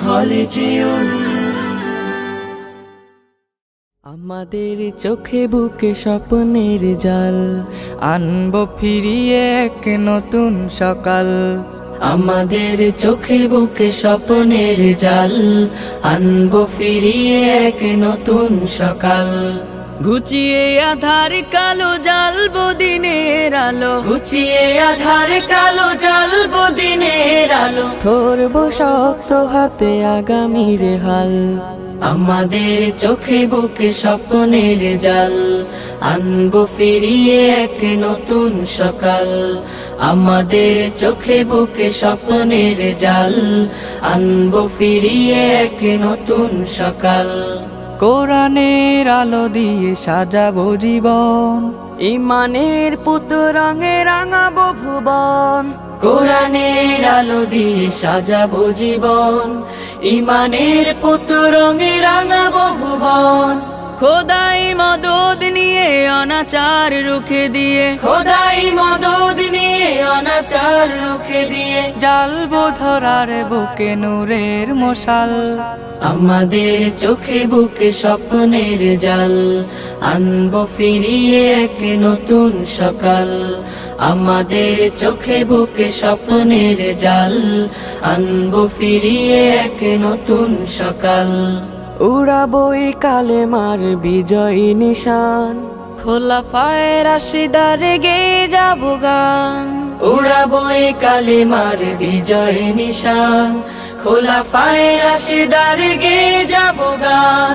হলে যেও আমাদের চোখে বুকে স্বপ্নের জাল আনবো ফিরিয়ে এক নতুন সকাল আমাদের চোখে বুকে স্বপ্নের জাল আনবো ফিরিয়ে এক নতুন সকাল ঘুচিয়ে আধার কালো জ্বালবো দিনের আলো ঘুচিয়ে আধার কালো জ্বালবো দিনের আলো ধরবো শক্ত হাতে আগামীর হাল আমাদের চোখে বুকে স্বপ্নের জাল আনবো ফিরিয়ে এক নতুন সকাল আমাদের চোখে বুকে স্বপ্নের জাল আনবো ফিরিয়ে এক নতুন সকাল কোরআনের আলো দিয়ে সাজাবো জীবন ঈমানের পুত রঙে রাঙাবো ভুবন কোরআনের আলো দিয়ে সাজাবো জীবন ঈমানের পুত রঙে রাঙাবো ভুবন খোদাই মদদ নিয়ে অনাচার রুখে দিয়ে খোদাই মদদ নিয়ে অনাচার রুখে দিয়ে জ্বালবো ধরার বুকে নূরের মশাল আমাদের চোখে বুকে স্বপ্নের জাল আনবো ফিরিয়ে এক নতুন সকাল আমাদের চোখে বুকে স্বপ্নের জাল আনবো ফিরিয়ে এক নতুন সকাল উড়াবো এই কালেমার বিজয় নিশান খোলাফায়ে রাশিদার গেয়ে যাবো গান উড়াবো এই কালেমার বিজয় নিশান খোলাফায়ে রাশিদার গেয়ে যাবো গান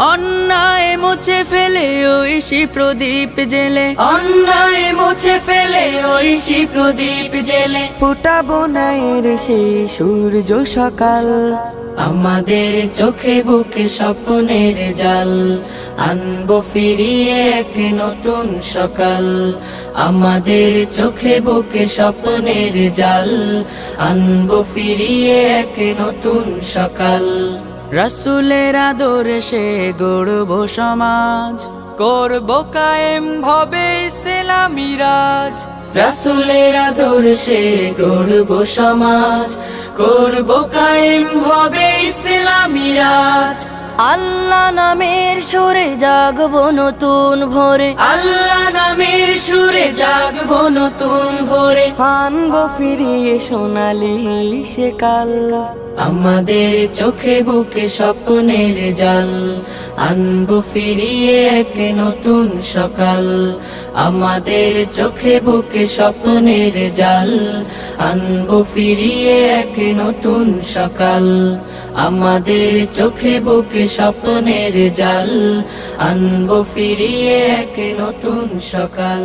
অন্যায় মুছে ফেলে ঐশী প্রদীপ জেলে অন্যায় মুছে ফেলে ঐশী প্রদীপ জেলে ফুটাবো ন্যায়ের সেই সূর্য সকাল আমাদের চোখে বুকে স্বপ্নের জাল আনবো ফিরিয়ে এক নতুন সকাল আমাদের চোখে বুকে স্বপ্নের জাল আনবো ফিরিয়ে এক নতুন সকাল রাসূলের আদর্শে গড়বো সমাজ করবো কায়েম ভবে ইসলামী রাজ রাসূলের আদর্শে গড়বো সমাজ করবো কায়েম ভবে ইসলামী রাজ আল্লাহ নামের সুরে জাগবো নতুন ভোরে আল্লাহ নামের সুরে জাগবো নতুন ভোরে আনবো ফিরিয়ে সোনালি সে কাল আমাদের চোখে বুকে স্বপ্নের জাল আনবো ফিরিয়ে এক নতুন সকাল আমাদের চোখে বুকে স্বপ্নের জাল আনবো ফিরিয়ে এক নতুন সকাল আমাদের চোখে বুকে স্বপ্নের জাল আনবো ফিরিয়ে এক নতুন সকাল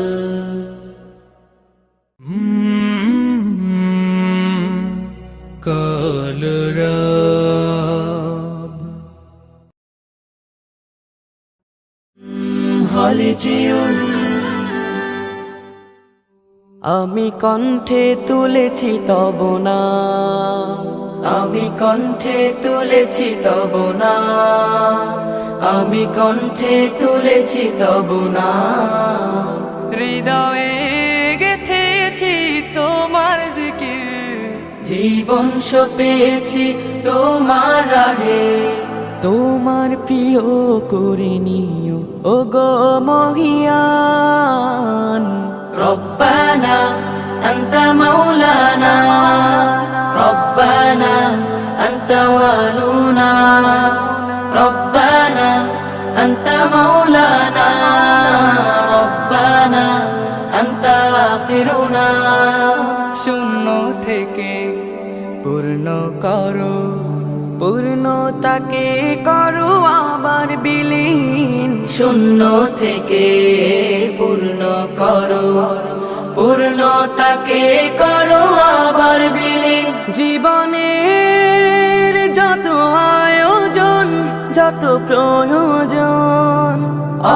কলরব হলে যেও আমি কণ্ঠে তুলেছি তব নাম আমি কণ্ঠে তুলেছি তব নাম আমি কণ্ঠে তুলেছি তব নাম হৃদয়ে গেথেছি তোমার জিকির জীবন পেয়েছি তোমার রাহে তোমার প্রিয় করে নিও ও গো মহিয়ান রব্বানা আনতা মাওলানা রব্বানা আনতা ওয়ালুনা রব্বানা আনতা মাওলানা রব্বানা আনতা আখিরুনা শূন্য থেকে পূর্ণ করো পূর্ণতাকে করো আবার বিলীন শূন্য থেকে পূর্ণ করো পূর্ণতাকে করো আবার বিলীন জীবনের যত আয়োজন যত প্রয়োজন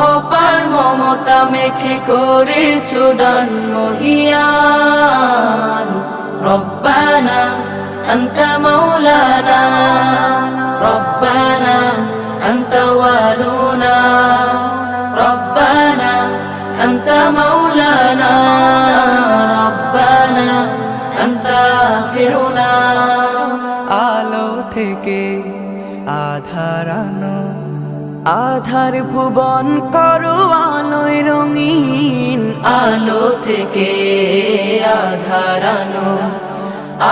অপার মমতা মেখে করেছো দান মহিয়ান রব্বানা আনতা মাওলানা রব্বানা আনতা ওয়ালুনা রব্বানা আনতা মাওলানা রব্বানা আনতা আখিরুনা আলো থেকে আধার আনো, আধার ভুবন করো আলোয় রঙিন, আলো থেকে আধার আনো,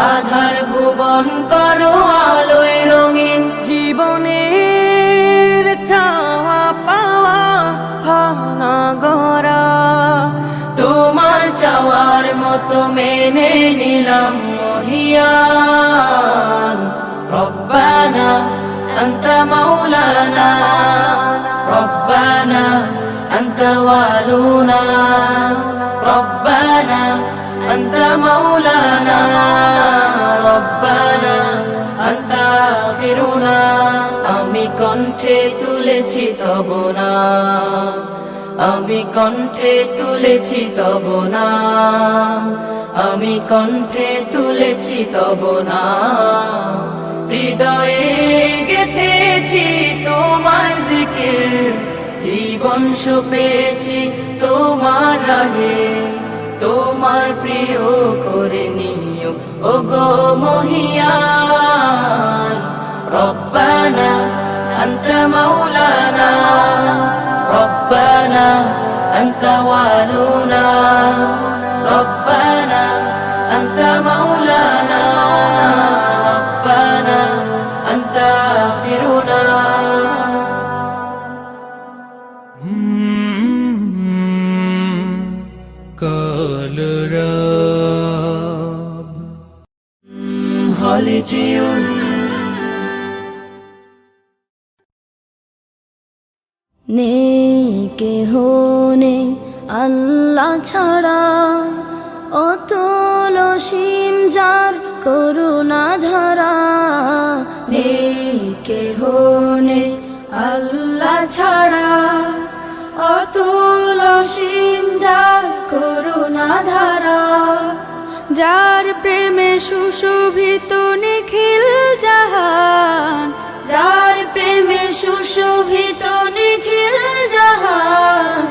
আধার ভুবন করো আলোয় রঙিন। জীবনের চাওয়া পাওয়া ভাবনা গড়া, তোমার চাওয়ার মতো মেনে নিলাম মহিয়ান। রব্বানা আনতা মাওলানা, রব্বানা আনতা ওয়ালুনা, রব্বানা আনতা মাওলানা, রব্বানা আনতা আখিরুনা। আমি কণ্ঠে তুলেছি তব নাম, আমি কণ্ঠে তুলেছি তব নাম, আমি কণ্ঠে তুলেছি তব নাম। হৃদয়ে গেথেছি তোমার জিকির, জীবন সঁপেছি তোমার রাহে, তোমার প্রিয় করে নিও ওগো মহিয়ান। রব্বানা আনতা মাওলানা, রব্বানা আনতা ওয়ালুনা, রব্বানা আনতা মাওলানা, রব্বানা আনতা আখিরুনা। কলরব হলে জীবন নেই কেহ নেই আল্লাহ ছাড়া, অতুল অসীম যার করুণা ধারা। নেই কেহ নেই আল্লাহ ছাড়া, অতুল অসীম যার করুণা ধারা। যার প্রেমে সুশোভিত নিখিল জাহান, যার প্রেমে সুশোভিত নিখিল জাহান।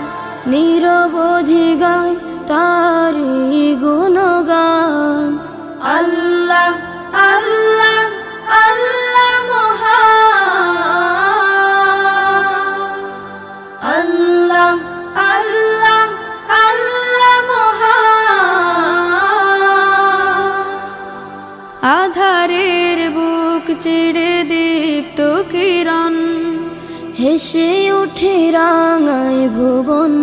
নিরবধি গায় তারি গুণগান। আল্লাহ আল্লাহ আল্লাহ মহান, আল্লাহ আল্লাহ আল্লাহ মহান। আধারের বুক চিড়ে দীপ্ত কিরণ, হেসে উঠে রাঙায় ভুবন।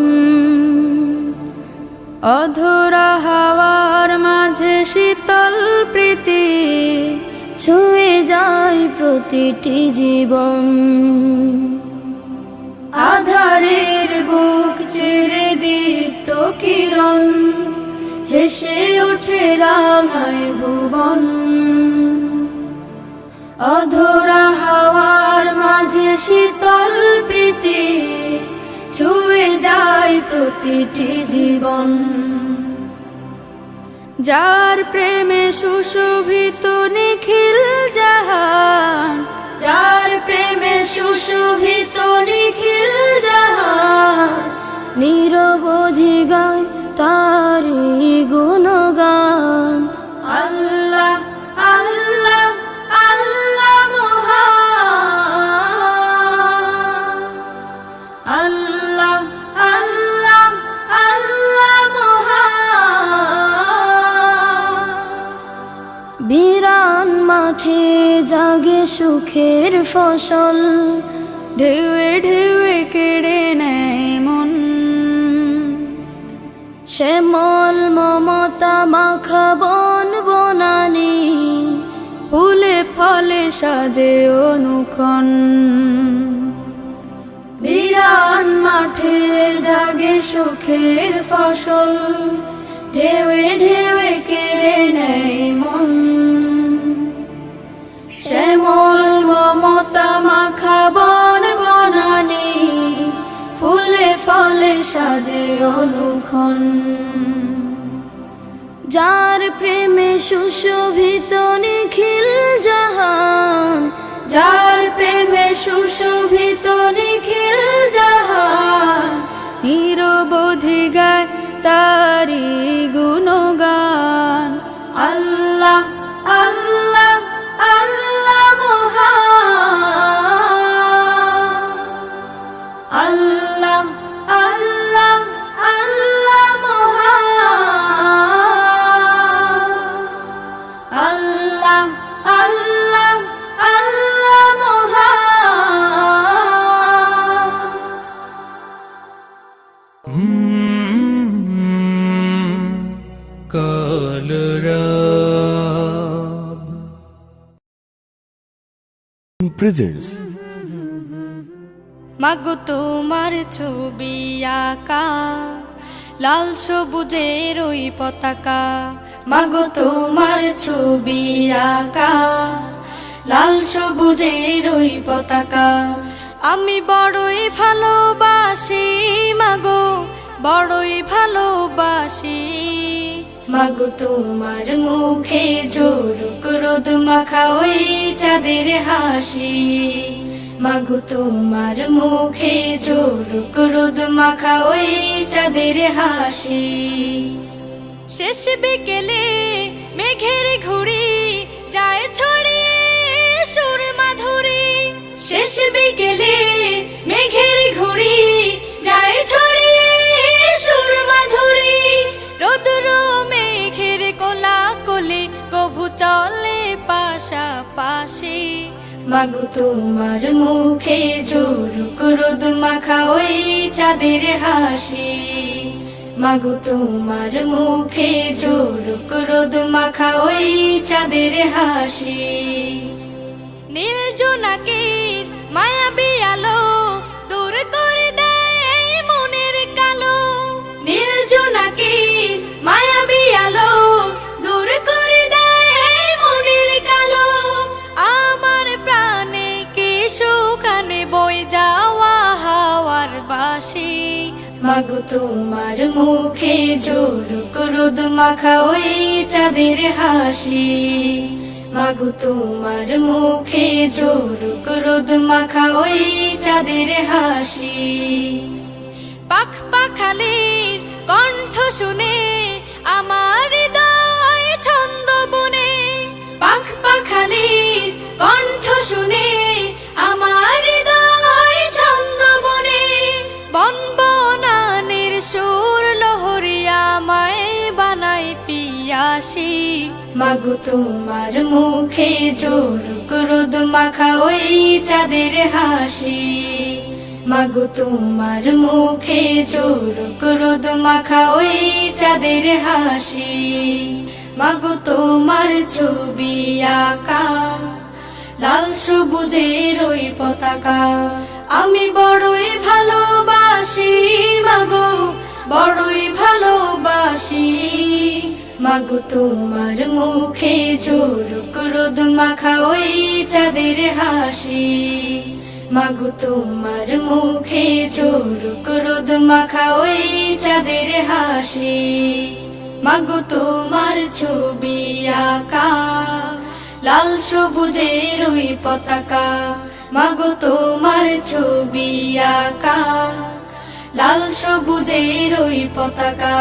অধরা হাওয়ার মাঝে শীতল প্রীতি, ছুঁয়ে যায় প্রতিটি জীবন। আধারের বুক চিরে দীপ্ত কিরণ, হেসে ওঠে রাঙায় ভুবন। অধরা হাওয়ার মাঝে শীতল প্রীতি, ছুঁয়ে যায় প্রতিটি জীবন। যার প্রেমে সুশোভিত নিখিল জাহান, যার প্রেমে সুশোভিত নিখিল জাহান। নিরবধি গায় তারি গুণগান। আল্লাহ আল্লাহ আল্লাহ মহান, আল্লাহ আল্লাহ আল্লাহ মহান। বিরান মাঠে জাগে সুখের ফসল, ঢেউয়ে ঢেউয়ে কেড়ে নেয় মন। শ্যামল মমতা মাখা বন বনানি, ফুলে ফলে সাজে অনুক্ষণ। বিরান মাঠে জাগে সুখের ফসল, ঢেউয়ে ঢেউয়ে কেড়ে নেয় মন। শ্যামল মমতা মাখা বন বনানি, ফুলে ফলে সাজে অনুক্ষণ। যার প্রেমে সুশোভিত নিখিল জাহান, যার প্রেমে সুশোভিত নিখিল জাহান। নিরবধি গায় তারি গুণগান। আল্লাহ আল্লাহ আল্লাহ Film presents মাগো তোমার ছবি আঁকা লাল সবুজের ওই পতাকা, মাগো তোমার ছবি আঁকা লাল সবুজের ওই পতাকা। আমি বড়ই ভালোবাসি মাগো, বড়ই ভালোবাসি। মাগো তোমার মুখে ঝলক রোদ মাখা ওই চাঁদের হাসি, মাগো তোমার মুখে ঝলক রোদ মাখা ওই চাঁদের হাসি। শেষ বিকেলে মেঘের ঘুড়ি যায় ছড়িয়ে সুর মাধুরী, শেষ বিকেলে মেঘের ঘুড়ি যায় ছড়িয়ে সুর মাধুরী। রোদ্র মেঘের কোলাকুলি কভু চলে পাশাপাশি, মাগো তোমার মুখে ঝলক রোদ মাখা ওই চাঁদের হাসি, মাগো তোমার মুখে ঝলক রোদ মাখা ওই চাঁদের হাসি। নীল জোনাকির মায়াবী আলো দূর করে দেয় মনের কালো, নীল জোনাকির মায়াবী আলো দূর করে দেয় মনের কালো। আমার প্রাণে কি সুখানে বই যাওয়া হাওয়ার বাসি, মাগো তোমার মুখে ঝলক রোদ মাখা ওই চাঁদের হাসি, মাগো তোমার মুখে ঝলক রোদ মাখা ওই চাঁদের হাসি। পাখ পাখালির কণ্ঠ শুনে আমার হৃদয় ছন্দ বনে, পাখ পাখালির কণ্ঠ শুনে আমার হৃদয় ছন্দ বনে। বনবনানের সুর লহরিয়া মায় বানাই পিয়াসি, মাগো তোমার মুখে ঝলক রোদ মাখা ওই চাঁদের হাসি, মাগো তোমার মুখে ঝলক রোদ মাখা ওই চাঁদের হাসি। মাগো তোমার ছবি আঁকা লাল সবুজের ওই পতাকা, আমি বড়ই ভালোবাসি মাগো, বড়ই ভালোবাসি। মাগো তোমার মুখে ঝলক রোদ মাখা ওই চাঁদের হাসি, মাগো তোমার মুখে ঝলক রোদ মাখা ওই চাঁদের হাসি। মাগো তোমার ছবি আঁকা লাল সবুজের ওই পতাকা, মাগো তোমার ছবি আঁকা লাল সবুজের ওই পতাকা।